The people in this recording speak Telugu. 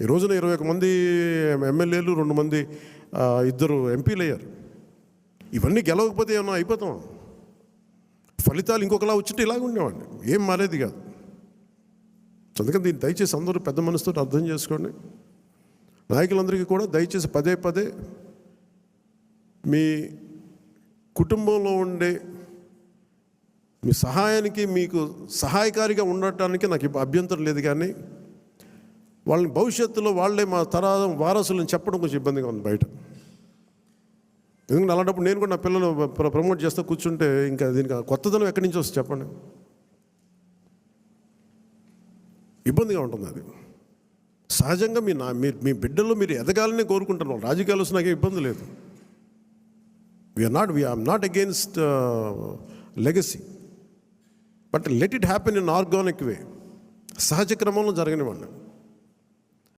ఈ రోజున 21 మంది ఎమ్మెల్యేలు, 2 మంది 2 ఎంపీలు అయ్యారు. ఇవన్నీ గెలవకపోతే ఏమన్నా అయిపోతాం. ఫలితాలు ఇంకొకలా వచ్చింటే ఇలాగ ఉండేవాడిని, ఏం మారేది కాదు. అందుకని దీన్ని దయచేసి అందరూ పెద్ద మనసుతో అర్థం చేసుకోండి. నాయకులందరికీ కూడా దయచేసి పదే పదే మీ కుటుంబంలో ఉండే మీ సహాయానికి, మీకు సహాయకారిగా ఉండటానికి నాకు అభ్యంతరం లేదు, కానీ వాళ్ళని భవిష్యత్తులో వాళ్ళే మా తరం వారసులను చెప్పడం కొంచెం ఇబ్బందిగా ఉంది బయట. ఎందుకంటే అలాంటప్పుడు నేను కూడా నా పిల్లలు ప్రమోట్ చేస్తూ కూర్చుంటే ఇంకా దీనికి కొత్తదనం ఎక్కడి నుంచి వస్తుంది చెప్పండి? ఇబ్బందిగా ఉంటుంది. అది సహజంగా మీ బిడ్డలు మీరు ఎదగాలని కోరుకుంటున్నాం. రాజకీయాలు వస్తే నాకే ఇబ్బంది లేదు. We are not against legacy, but let it happen in organic way. సహజ క్రమంలో జరగనివ్వండి.